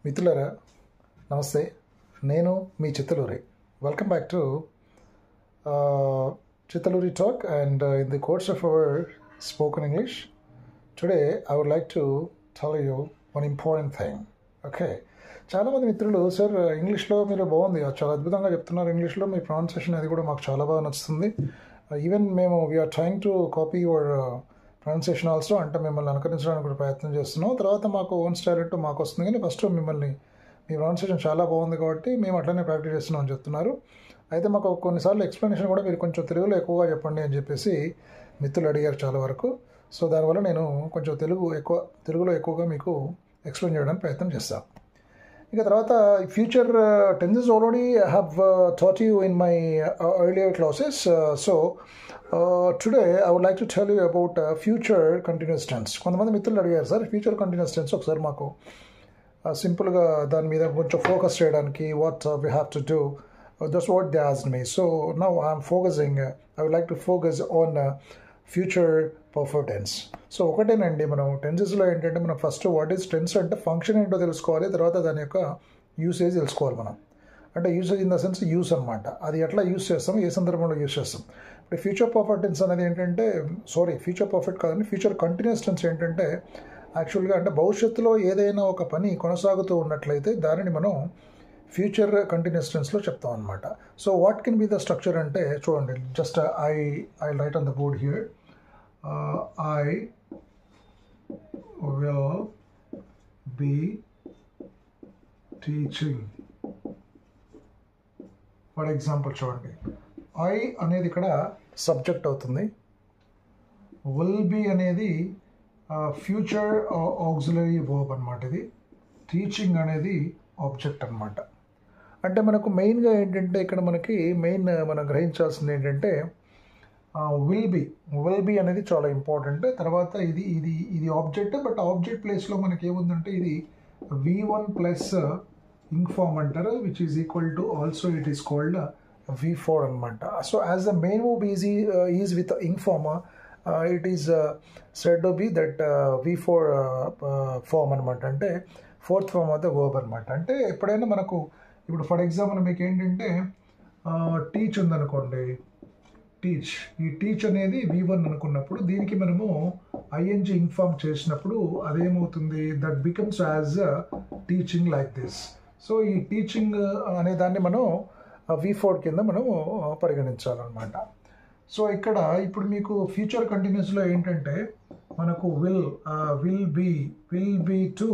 మిత్రులారా నమస్తే. నేను మీ Chittaluri. Welcome back to Chittaluri Talk, and in the course of our spoken English, today I would like to tell you one important thing. Okay. చాలామంది మిత్రులు sir ఇంగ్లీష్లో మీరు బాగుంది, చాలా అద్భుతంగా చెప్తున్నారు ఇంగ్లీష్లో, మీ ప్రొనౌన్సియేషన్ అది కూడా మాకు చాలా బాగా నచ్చుతుంది. ఈవెన్ మేము we are trying to copy your pronunciation also, అంటే మిమ్మల్ని అనుకరించడానికి కూడా ప్రయత్నం చేస్తున్నాం. తర్వాత మాకు ఓన్ స్టైల్ అంటూ మాకు వస్తుంది, కానీ ఫస్ట్ మిమ్మల్ని మీ ప్రొనౌన్సియేషన్ చాలా బాగుంది కాబట్టి మేము అట్లనే ప్రాక్టీస్ చేస్తున్నాం అని చెప్తున్నారు. అయితే మాకు కొన్నిసార్లు ఎక్స్ప్లెనేషన్ కూడా మీరు కొంచెం తెలుగులో ఎక్కువగా చెప్పండి అని చెప్పేసి మిత్రులు అడిగారు చాలా వరకు. సో దానివల్ల నేను కొంచెం తెలుగులో ఎక్కువగా మీకు ఎక్స్ప్లెయిన్ చేయడానికి ప్రయత్నం చేస్తాను. ఇక తర్వాత future tenses already I have taught you in my earlier classes. So today I would like to tell you about future continuous tense. కొంతమంది మిత్రులు అడిగారు సార్ ఫ్యూచర్ కంటిన్యూస్ టెన్స్ ఒకసారి మాకు సింపుల్గా దాని మీద కొంచెం ఫోకస్ చేయడానికి what we have to do. That's what they asked me. So now I'm focusing, I would like to focus on future perfect tense. So ఒకటేనండి, మనం టెన్సెస్లో ఏంటంటే మనం ఫస్ట్ వాట్ ఈస్ టెన్స్ అంటే ఫంక్షన్ ఏంటో తెలుసుకోవాలి, తర్వాత దాని యొక్క యూసేజ్ తెలుసుకోవాలి. మనం అంటే usage in the sense use అనమాట, అది ఎట్లా యూస్ చేస్తాం, ఏ సందర్భంలో యూస్ చేస్తాం. ఇప్పుడు ఫ్యూచర్ పర్ఫెక్ట్ టెన్స్ అనేది ఏంటంటే ఫ్యూచర్ పర్ఫెక్ట్ కాదండి, ఫ్యూచర్ కంటిన్యూస్ టెన్స్ ఏంటంటే యాక్చువల్గా అంటే భవిష్యత్తులో ఏదైనా ఒక పని కొనసాగుతూ ఉన్నట్లయితే దానిని మనం ఫ్యూచర్ కంటిన్యూస్ టెన్స్లో చెప్తాం అనమాట. So what can be the structure అంటే చూడండి, just I right on the board here, I will be teaching. For example చూడండి, ఐ అనేది ఇక్కడ సబ్జెక్ట్ అవుతుంది, విల్ బి అనేది ఫ్యూచర్ ఆక్సిలరీ వర్బ్ అనమాట, ఇది టీచింగ్ అనేది ఆబ్జెక్ట్ అనమాట. అంటే మనకు మెయిన్గా ఏంటంటే ఇక్కడ మనకి మనం గ్రహించాల్సింది ఏంటంటే విల్ బి అనేది చాలా ఇంపార్టెంట్. తర్వాత ఇది ఆబ్జెక్ట్, బట్ ఆబ్జెక్ట్ ప్లేస్లో మనకి ఏముందంటే ఇది V1 ప్లస్ ఇంఫార్మ్ అంటారు, which is equal to also it is called V4 అనమాట. So as the main verb is with ing form, it is said to be that V4 form అనమాట, అంటే fourth form of the verb అనమాట. అంటే ఎప్పుడైనా మనకు ఇప్పుడు for example మీకు ఏంటంటే టీచ్ ఉందనుకోండి, ఈ టీచ్ అనేది V1 అనుకున్నప్పుడు దీనికి మనము ఐఎన్జి ఇన్ఫార్మ్ చేసినప్పుడు అదేమవుతుంది, that becomes as teaching like this. So ఈ టీచింగ్ అనే దాన్ని మనం V4 కింద మనం పరిగణించాలన్నమాట. సో ఇక్కడ ఇప్పుడు మీకు ఫ్యూచర్ కంటిన్యూస్లో ఏంటంటే మనకు will be to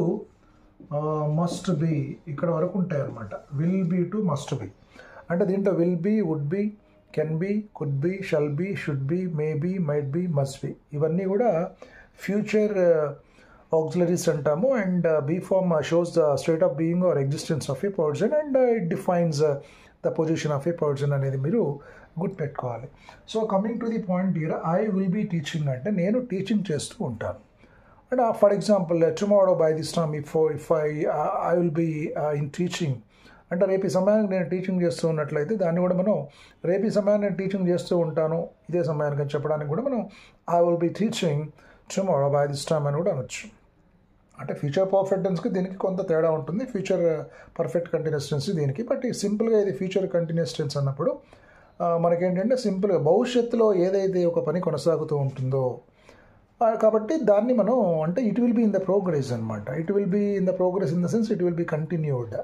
must be ఇక్కడ వరకు ఉంటాయి అన్నమాట. Will be to must be అంటే దీంట్లో will be, would be, can be, could be, shall be, should be, may be, might be, must be, ఇవన్నీ కూడా ఫ్యూచర్ ఆక్సిలరీస్ అంటాము. And be form shows the state of being or existence of a person, and it defines the position of a person అనేది మీరు గుర్తుపెట్టుకోవాలి. So coming to the point here, I will be teaching అంటే నేను teaching చేస్తూ ఉంటాను. And for example, tomorrow by this time, if I will be in teaching, అంటే రేపు ఈ సమయానికి నేను టీచింగ్ చేస్తూ ఉన్నట్లయితే దాన్ని కూడా మనం రేపు ఈ సమయాన్ని నేను టీచింగ్ చేస్తూ ఉంటాను ఇదే సమయానికి చెప్పడానికి కూడా మనం I will be teaching tomorrow by this time అని కూడా అనొచ్చు. అంటే ఫ్యూచర్ పర్ఫెక్ట్ టెన్స్కి దీనికి కొంత తేడా ఉంటుంది, ఫ్యూచర్ పర్ఫెక్ట్ కంటిన్యూస్ టెన్స్ దీనికి. బట్ సింపుల్గా ఇది ఫ్యూచర్ కంటిన్యూస్ టెన్స్ అన్నప్పుడు మనకేంటంటే సింపుల్గా భవిష్యత్తులో ఏదైతే ఒక పని కొనసాగుతూ ఉంటుందో కాబట్టి దాన్ని మనం అంటే it will be in the progress అనమాట. It will be in the progress in the sense it will be continued.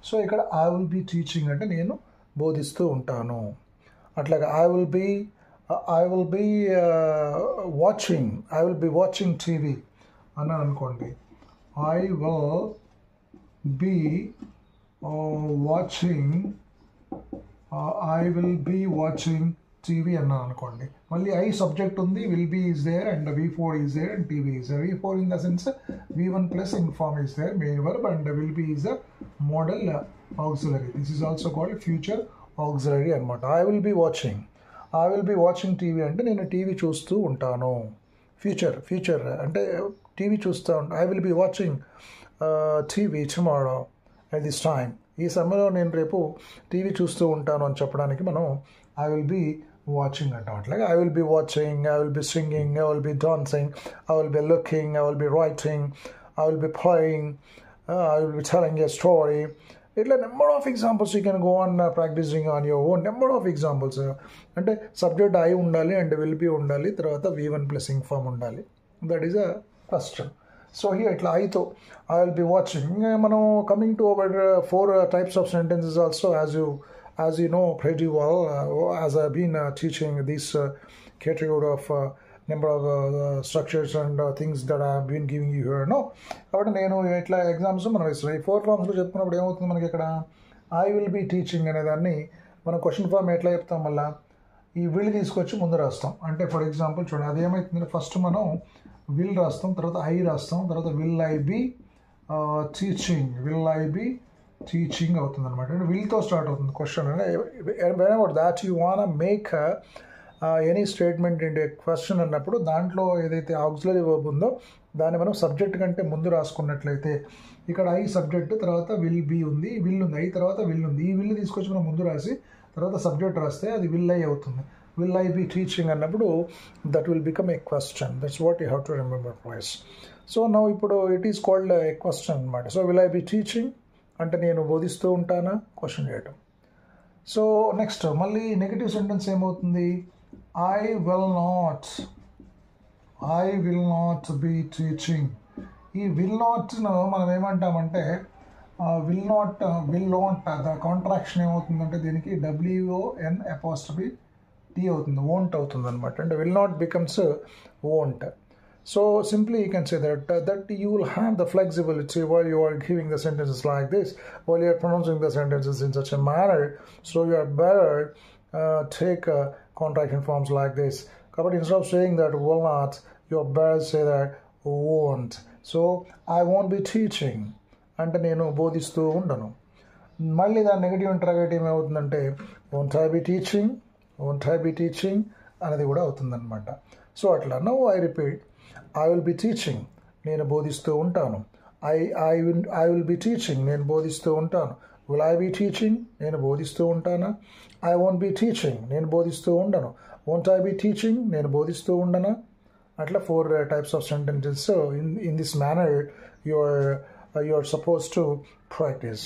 So ఇక్కడ ఐ విల్ బీ టీచింగ్ అంటే నేను బోధిస్తూ ఉంటాను. అట్లాగా I will be watching TV అన్నాను అనుకోండి, I will be watching TV అన్నాను అనుకోండి. మళ్ళీ ఐ సబ్జెక్ట్ ఉంది, will be is there, and V4 is there, and TV is there. V4 in the sense V1 plus inform is there, main verb, and will be is the modal auxiliary. This is also called future auxiliary అనమాట. I will be watching TV అంటే నేను TV చూస్తూ ఉంటాను. Future అంటే TV చూస్తూ ఉంటాను. I will be watching TV tomorrow at this time, ఈ సమయంలో నేను రేపు టీవీ చూస్తూ ఉంటాను అని చెప్పడానికి మనం I will be watching and not like I will be watching, I will be singing, I will be dancing, I will be looking, I will be writing, I will be playing, I will be telling a story. ఇట్లా number of examples you can go on practising on your own. Number of examples. అంటే subject I ఉండాలి and will be ఉండాలి, తర్వాత V1 plus ing form ఉండాలి. That is a question. So here ఇట్లా ఐతో I will be watching. మనం coming to our 4 types of sentences also, as you know pretty well, as I've been teaching this category of number of structures and things that I've been giving you here. No, కాబట్టి నేను ఇట్లా exams మనం ఇస్తాం. 4 ఫార్మ్స్లో చెప్పుకున్నప్పుడు ఏమవుతుంది మనకి ఇక్కడ I will be teaching అనేదాన్ని మనం క్వశ్చన్ ఫామ్ ఎట్లా చెప్తాం, మళ్ళీ ఈ విల్ తీసుకొచ్చి ముందు రాస్తాం. అంటే ఫర్ ఎగ్జాంపుల్ చూడండి, అది ఏమవుతుందంటే ఫస్ట్ మనం విల్ రాస్తాం, తర్వాత ఐ రాస్తాం, తర్వాత విల్ ఐ బీ టీచింగ్ అవుతుంది అనమాట. అంటే విల్తో స్టార్ట్ అవుతుంది question. Whenever that you want make any statement ఇంటే క్వశ్చన్ అన్నప్పుడు దాంట్లో ఏదైతే ఆక్సిలరీ వర్బ్ ఉందో దాన్ని మనం సబ్జెక్ట్ కంటే ముందు రాసుకున్నట్లయితే, ఇక్కడ ఐ సబ్జెక్ట్, తర్వాత విల్ బీ ఉంది, విల్ ఉంది, ఐ తర్వాత విల్ ఉంది. ఈ విల్ తీసుకొచ్చి మనం ముందు రాసి తర్వాత సబ్జెక్ట్ రాస్తే అది విల్ ఐ అవుతుంది. విల్ ఐ బీ టీచింగ్ అన్నప్పుడు that will become a question. That's what you have to remember please. So now ఇప్పుడు it is called a question అనమాట. So will I be teaching అంటే నేను బోధిస్తూ ఉంటానా, క్వశ్చన్ చేయటం. So next మళ్ళీ negative sentence ఏమవుతుంది, I will not be teaching. ఈ విల్ నాట్ను మనం ఏమంటామంటే విల్ నాట్ ద కాంట్రాక్షన్ ఏమవుతుందంటే దీనికి WON''T అవుతుంది, వోంట్ అవుతుంది అనమాట. అంటే will not becomes won't. So simply you can say that you will have the flexibility while you are giving the sentences like this, while you are pronouncing the sentences in such a manner, so you are better take contraction forms like this. But instead of saying that will not, you are better say that won't. So I won't be teaching అంటే నేను బోధిస్తూ ఉండను. మళ్ళీ దాని negative interrogative ఏమవుతుందంటే won't I be teaching అనేది కూడా అవుతుందన్నమాట. సో అట్లా now I repeat, I will be teaching నేను బోధిస్తూ ఉంటాను. ఐ విల్ బి టీచింగ్ నేను బోధిస్తూ ఉంటాను. విల్ ఐ బి టీచింగ్ నేను బోధిస్తూ ఉంటానా. ఐ వోంట్ బి టీచింగ్ నేను బోధిస్తూ ఉండను. వోంట్ ఐ బి టీచింగ్ నేను బోధిస్తూ ఉండనా. అట్లా 4 types of sentences. So in this manner you are supposed to practice.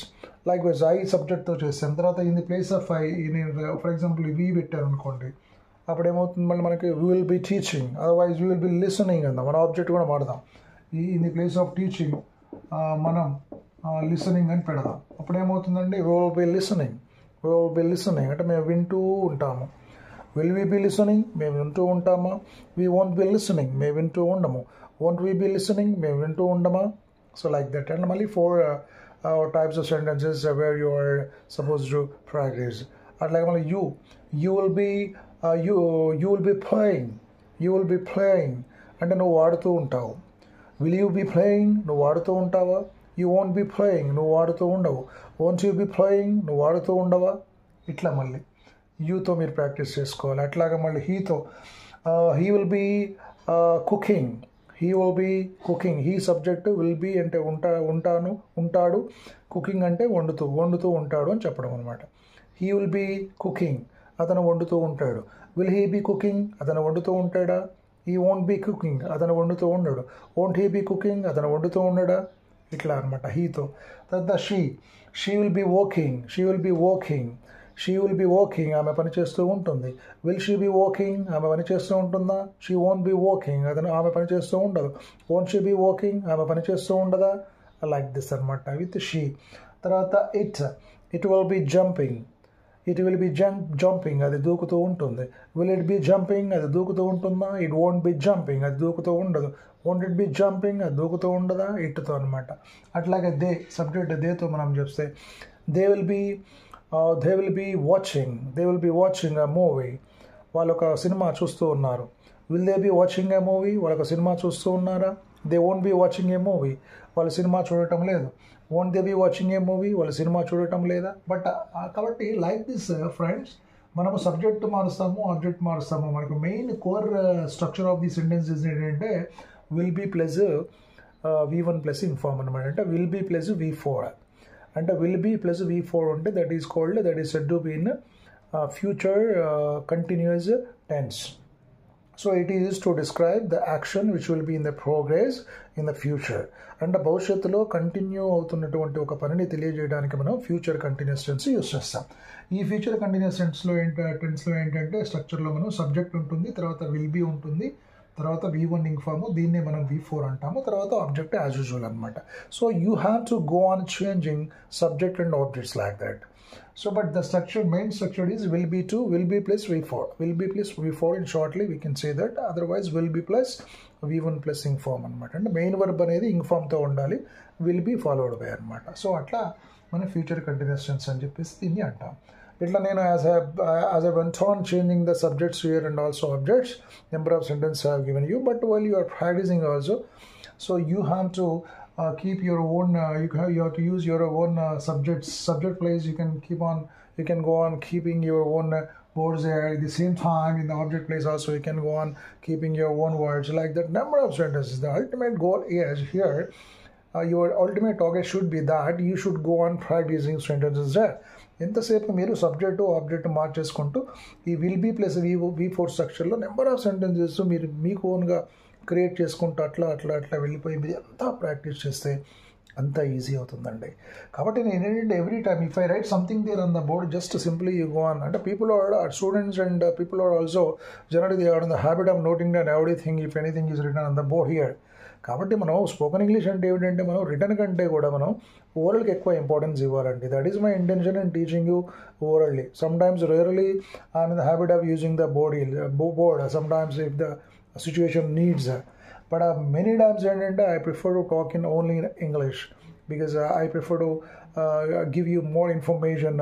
Likewise I సబ్జెక్ట్తో చేస్తాను, తర్వాత in the place of I నేను ఫర్ ఎగ్జాంపుల్ వి పెట్టాను అనుకోండి, అప్పుడు ఏమవుతుంది మళ్ళీ మనకి we will be teaching, otherwise we will be listening అందాం. మన ఆబ్జెక్ట్ కూడా వాడదాం. In the place of teaching మనం లిసనింగ్ అని పెడదాం. అప్పుడు ఏమవుతుందండి వీ విల్ బి లిసనింగ్ అంటే మేము వింటూ ఉంటాము. విల్ వీ బి లిసనింగ్ మేము వింటూ ఉంటామా. వీ వోంట్ బి లిసనింగ్ మేము వింటూ ఉండము. వోంట్ వీ బి లిసనింగ్ మేము వింటూ ఉండమా. So like that. అండ్ మళ్ళీ 4 types of sentences where you are supposed to practice. అట్లాగే మళ్ళీ you will be playing అంటే నువ్వు వాడుతూ ఉంటావు. విల్ యూ బి ప్లేయింగ్ నువ్వు వాడుతూ ఉంటావా. యూ వోంట్ బి ప్లేయింగ్ నువ్వు వాడుతూ ఉండవు. వోంట్ యూ బి ప్లేయింగ్ నువ్వు వాడుతూ ఉండవా. ఇట్లా మళ్ళీ యూతో మీరు ప్రాక్టీస్ చేసుకోవాలి. అట్లాగా మళ్ళీ హీతో he will be cooking. He subject, will be అంటే ఉంటాడు, కుకింగ్ అంటే వండుతూ ఉంటాడు అని చెప్పడం అనమాట. హీ విల్ బీ కుకింగ్ అతను వండుతూ ఉంటాడు. విల్ హీ బీ కుకింగ్ అతను వండుతూ ఉంటాడా. హీ వోంట్ బీ కుకింగ్ అతను వండుతూ ఉండడు. వోంట్ హీ బీ కుకింగ్ అతను వండుతూ ఉండడా. ఇట్లా అనమాట హీతో. తర్వాత షీ విల్ బీ వాకింగ్ ఆమె పని చేస్తూ ఉంటుంది. విల్ షీ బీ వాకింగ్ ఆమె పని చేస్తూ ఉంటుందా. షీ వోంట్ బీ వాకింగ్ ఆమె పని చేస్తూ ఉండదు. వోంట్ షీ బీ వాకింగ్ ఆమె పని చేస్తూ ఉండదా. లైక్ దిస్ అనమాట విత్ షీ. తర్వాత ఇట్ విల్ బీ జంపింగ్ అది దూకుతూ ఉంటుంది. విల్ ఇట్ బీ జంపింగ్ అది దూకుతూ ఉంటుందా. ఇట్ వోంట్ బీ జంపింగ్ అది దూకుతూ ఉండదు. వోంట్ ఇట్ బీ జంపింగ్ అది దూకుతూ ఉండదా. ఇట్తో అనమాట. అట్లాగే సబ్జెక్ట్ దేతో మనం చెప్తే they will be watching a movie. వాళ్ళు ఒక సినిమా చూస్తూ ఉన్నారు. Will they be watching a movie వాళ్ళు ఒక సినిమా చూస్తూ ఉన్నారా. They won't be watching a movie వాళ్ళు సినిమా చూడటం లేదు. Won't they be watching a movie వాళ్ళు సినిమా చూడటం లేదా. బట్ కాబట్టి లైక్ దిస్ ఫ్రెండ్స్ మనము సబ్జెక్ట్ మారుస్తాము, ఆబ్జెక్ట్ మారుస్తాము. మనకు main core structure of the sentences ఏంటంటే will be plus V1 plus inform అనమాట. అంటే విల్ బీ ప్లస్ V4 అంటే విల్ బీ ప్లస్ V4 అంటే that is said to be in future continuous tense. So it is to describe the action which will be in the progress in the future. అంటే భవిష్యత్తులో continue అవుతున్నటువంటి ఒక పనిని తెలియజేయడానికి మనం future continuous tense use చేస్తాం. ఈ ఫ్యూచర్ కంటిన్యూస్ టెన్స్లో ఏంటంటే స్ట్రక్చర్లో మనం సబ్జెక్ట్ ఉంటుంది, తర్వాత విల్ బీ ఉంటుంది, తర్వాత V1 ఇంక్ ఫామ్, దీన్నే మనం V4 అంటాము, తర్వాత ఆబ్జెక్ట్ యాజ్ యూజువల్ అనమాట. So you have to go on changing subject and objects like that. So but the structure, main structure is will be to will be plus V4. Will be plus V4 in shortly we can say that. Otherwise will be plus V1 plus ink form అనమాట. అంటే main verb అనేది ఇంక్ ఫామ్తో ఉండాలి, will be followed by అనమాట. So అట్లా మన future continuous tense అని చెప్పేసి దీన్ని అంటాం. ఇట్లా నేను as I went on changing the subjects here and also objects, number of sentences I have given you, but while you are practicing also, so you have to keep your own you have to use your own subject place. You can go on keeping your own words there. At the same time in the object place also you can go on keeping your own words like that. Number of sentences, the ultimate goal is here, your ultimate target should be that you should go on practicing sentences there. ఎంతసేపు మీరు subject object మార్చేసుకుంటూ ఈ will be plus V4 స్ట్రక్చర్లో number of sentences మీరు మీకు ఓన్గా create చేసుకుంటూ అట్లా వెళ్ళిపోయి మీరు అంతా ప్రాక్టీస్ చేస్తే అంత ఈజీ అవుతుందండి. కాబట్టి నేను ఏంటంటే every time if I write something there on the board, just simply you go on. అంటే people are students and people are also generally they are in the habit of noting that everything if anything is written on the board here. కాబట్టి మనం spoken English అంటే ఏమిటంటే మనం return కంటే కూడా మనం ఓరల్కి ఎక్కువ ఇంపార్టెన్స్ ఇవ్వాలండి. That is my intention in teaching you orally. Sometimes rarely I'm in the habit of using the board sometimes if the situation needs, but many times I prefer to talk in only in English because I prefer to give you more information,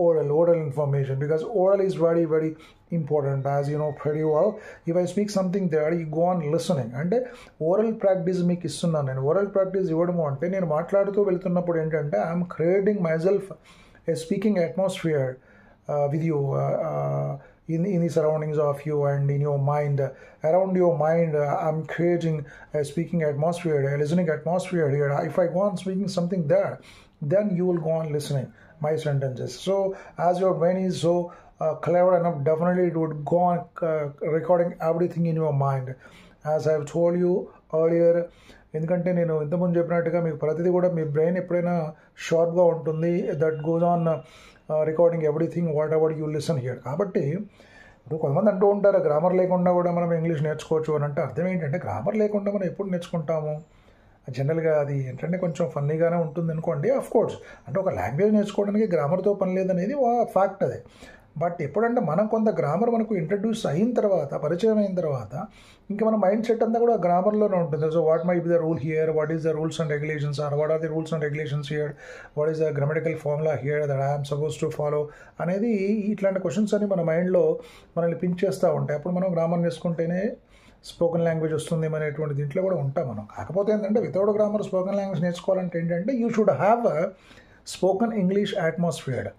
oral information, because oral is very very important, as you know pretty well. If I speak something there, you go on listening. And oral practice మీకు ఇస్తున్నాను నేను. Oral practice ఇవ్వడము అంటే నేను మాట్లాడుతూ వెళ్తున్నప్పుడు ఏంటంటే I'm creating my self A speaking atmosphere with you in the surroundings of you and in your mind. Around your mind, I'm creating a speaking atmosphere, a listening atmosphere here. If I go on speaking something there, then you will go on listening my sentences. So as your brain is so clever enough, definitely it would go on recording everything in your mind. As I have told you earlier, ఎందుకంటే నేను ఇంతకుముందు చెప్పినట్టుగా మీకు ప్రతిదీ కూడా మీ brain ఎప్పుడైనా షార్ప్గా ఉంటుంది, that goes on recording everything what ever you listen here. కాబట్టి ఇప్పుడు కొంతమంది అంటూ ఉంటారు గ్రామర్ లేకుండా కూడా మనం ఇంగ్లీష్ నేర్చుకోవచ్చు అని. అంటే అర్థం ఏంటంటే గ్రామర్ లేకుండా మనం ఎప్పుడు నేర్చుకుంటాము? జనరల్గా అది ఏంటంటే కొంచెం ఫన్నీగానే ఉంటుంది అనుకోండి. ఆఫ్ కోర్స్ అంటే ఒక లాంగ్వేజ్ నేర్చుకోవడానికి గ్రామర్తో పని లేదనేది ఫ్యాక్ట్ అదే. బట్ ఎప్పుడంటే మనం కొంత గ్రామర్ మనకు ఇంట్రడ్యూస్ అయిన తర్వాత, పరిచయం అయిన తర్వాత ఇంకా మన మైండ్ సెట్ అంతా కూడా గ్రామర్లోనే ఉంటుంది. So what may be the rule here, what is the rules and regulations, or what are the rules and regulations here, what is the grammatical formula here that I'm suppose to follow అనేది, ఇట్లాంటి questions అని మన మైండ్లో మనల్ని pink చేస్తూ ఉంటాయి. అప్పుడు మనం గ్రామర్ నేర్చుకుంటేనే స్పోకెన్ లాంగ్వేజ్ వస్తుంది అనేటువంటి దీంట్లో కూడా ఉంటాం మనం. కాకపోతే ఏంటంటే వితౌట్ గ్రామర్ స్పోకెన్ లాంగ్వేజ్ నేర్చుకోవాలంటే ఏంటంటే you should have a spoken English atmosphere.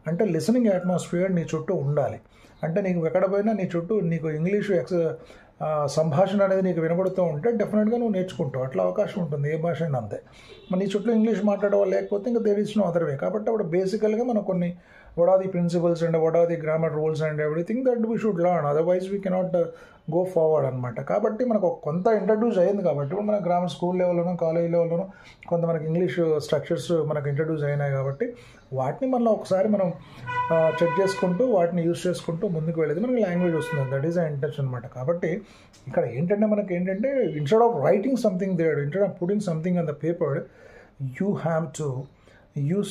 అంటే లిసనింగ్ అట్మాస్ఫియర్ నీ చుట్టూ ఉండాలి. అంటే నీకు ఎక్కడ పోయినా నీ చుట్టూ నీకు ఇంగ్లీషు సంభాషణ అనేది నీకు వినబడుతూ ఉంటే డెఫినెట్గా నువ్వు నేర్చుకుంటావు. అట్లా అవకాశం ఉంటుంది ఏ భాష అయినా అంతే. మరి నీ చుట్టూ ఇంగ్లీష్ మాట్లాడడం లేకపోతే ఇంకా there is no other way. కాబట్టి అప్పుడు బేసికల్గా మనం కొన్ని what are the principles and what are the grammar rules and everything that we should learn, otherwise we cannot go forward అనమాట. కాబట్టి మనకు కొంత ఇంట్రడ్యూస్ అయ్యింది కాబట్టి ఇప్పుడు మన గ్రామర్ స్కూల్ లెవెల్లోనూ కాలేజ్ లెవెల్లోనూ కొంత మనకి ఇంగ్లీష్ స్ట్రక్చర్స్ మనకు ఇంట్రడ్యూస్ అయినాయి కాబట్టి వాటిని మళ్ళీ ఒకసారి మనం చెక్ చేసుకుంటూ వాటిని యూజ్ చేసుకుంటూ ముందుకు వెళ్ళేది మనకి లాంగ్వేజ్ వస్తుంది. దట్ ఈస్ ద ఇంటెన్షన్ అనమాట. కాబట్టి ఇక్కడ ఏంటంటే మనకి ఏంటంటే instead of writing something there, instead of putting something on the paper, you have to use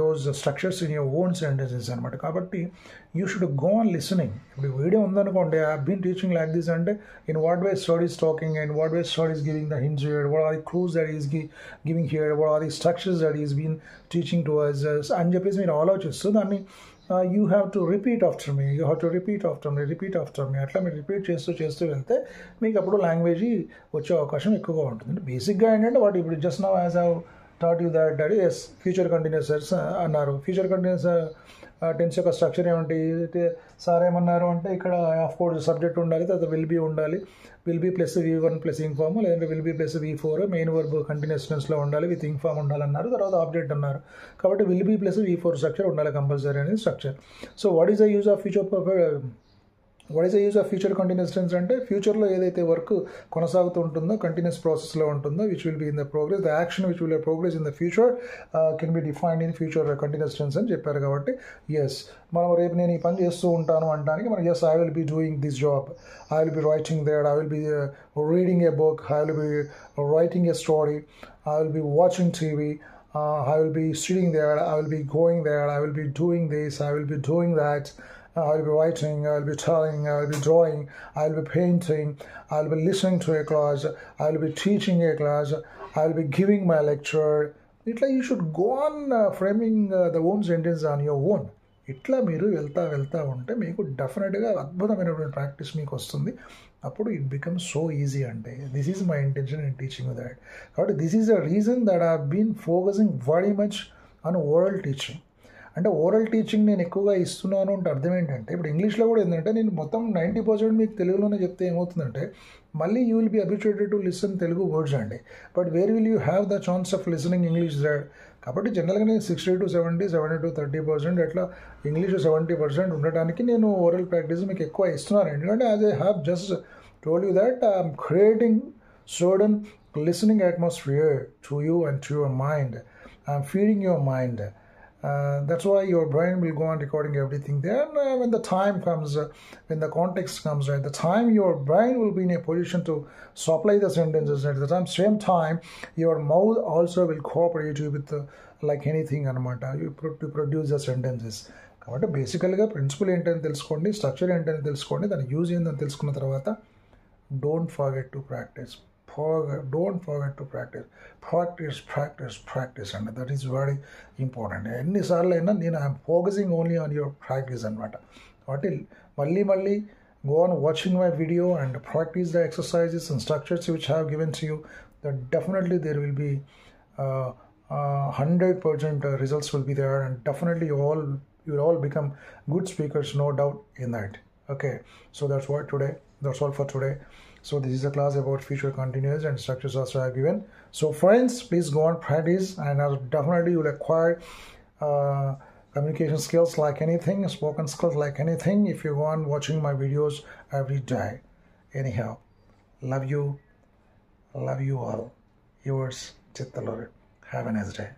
those structures in your own sentences అనమాట. కాబట్టి you should go on listening. ఇప్పుడు video ఉందనుకోండి, I have been teaching like this అంటే in what way Stuart is talking and what way Stuart is giving the hints here, what are the clues that he is giving here, what are the structures that he has been teaching to us అని చెప్పేసి మీరు ఆలోచిస్తూ దాన్ని you have to repeat after me, you have to repeat after me అట్లా మీరు repeat చేస్తూ వెళ్తే మీకు అప్పుడు లాంగ్వేజ్ వచ్చే అవకాశం ఎక్కువగా ఉంటుంది. బేసిక్గా ఏంటంటే వాటి ఇప్పుడు just now as I taught you that is future continuous అన్నారు. ఫ్యూచర్ కంటిన్యూస్ టెన్స్ యొక్క స్ట్రక్చర్ ఏమంటే సార్ ఏమన్నారు అంటే ఇక్కడ ఆఫ్ కోర్స్ సబ్జెక్ట్ ఉండాలి, తర్వాత విల్ బీ ఉండాలి, will be plus V1 plus ing form, లేదంటే will be plus V4 main verb continuous టెన్స్లో ఉండాలి, విత్ ఇంక్ ఫామ్ ఉండాలన్నారు. తర్వాత ఆబ్జెక్ట్ అన్నారు. కాబట్టి will be plus V4 structure ఉండాలి కంపల్సరీ అనేది structure. So what is the use of what is the use of future continuous tense అంటే ఫ్యూచర్లో ఏదైతే వర్క్ కొనసాగుతూ ఉంటుందో కంటిన్యూస్ ప్రాసెస్లో ఉంటుందో which will be in the progress the action which will progress in the future can be defined in future continuous tense అని చెప్పారు కాబట్టి ఎస్ మనం రేపు నేను ఈ పని చేస్తూ ఉంటాను అనడానికి మనం as I will be doing this job, I will be writing there, I will be reading a book, I will be writing a story, I will be watching TV, I will be sitting there, I will be going there, I will be doing this, I will be doing that, I will be writing, I will be telling, I will be drawing, I will be painting, I will be listening to a class, I will be teaching a class, I will be giving my lecture. It's like you should go on framing the own sentence on your own. ఇట్లా మీరు వెళ్తా ఉంటే మీకు డెఫినెట్గా అద్భుతమైనటువంటి practice మీకు వస్తుంది. అప్పుడు ఇట్ బికమ్స్ సో ఈజీ. అంటే this is my intention in teaching that. కాబట్టి this is the reason that I been focusing very much on oral teaching. అంటే ఓరల్ టీచింగ్ నేను ఎక్కువగా ఇస్తున్నాను అంటే అర్థం ఏంటంటే ఇప్పుడు ఇంగ్లీష్లో కూడా ఏంటంటే నేను మొత్తం 90% మీకు తెలుగులోనే చెప్తే ఏమవుతుందంటే మళ్ళీ you will be habituated to listen Telugu words అండి. But where will you have the chance of listening English that. కాబట్టి జనరల్గా నేను 60 to 70, 70 to 30% అట్లా ఇంగ్లీష్ 70% ఉండటానికి నేను ఓరల్ ప్రాక్టీస్ మీకు ఎక్కువ ఇస్తున్నాను. ఎందుకంటే as I have just told you that I'm creating certain listening atmosphere to you and to your mind. I'm feeding your mind. That's why your brain will go on recording everything there. And when the time comes, when the context comes, right, the time your brain will be in a position to supply the sentences. At the same time, your mouth also will cooperate with like anything anamata to produce the sentences. కాబట్టి బేసికల్గా principal ఏంటని తెలుసుకోండి, structure ఏంటని తెలుసుకోండి, దాని use ఏంటని తెలుసుకున్న తర్వాత don't forget to practice. Don't forget to practice and that is very important. ఎన్నిసార్లు అయినా నేను I'm focusing only on your practice అనమాట. కాబట్టి మళ్ళీ go on watching my video and practice the exercises and structures which I have given to you. That definitely there will be 100% results will be there, and definitely you will all become good speakers, no doubt in that. Okay, so that's all for today. So this is a class about future continuous and structures also I have given. So friends, please go on practice, and definitely you will acquire communication skills like anything, spoken skills like anything if you go on watching my videos every day. Anyhow, love you all. Yours, Chittalore. Have a nice day.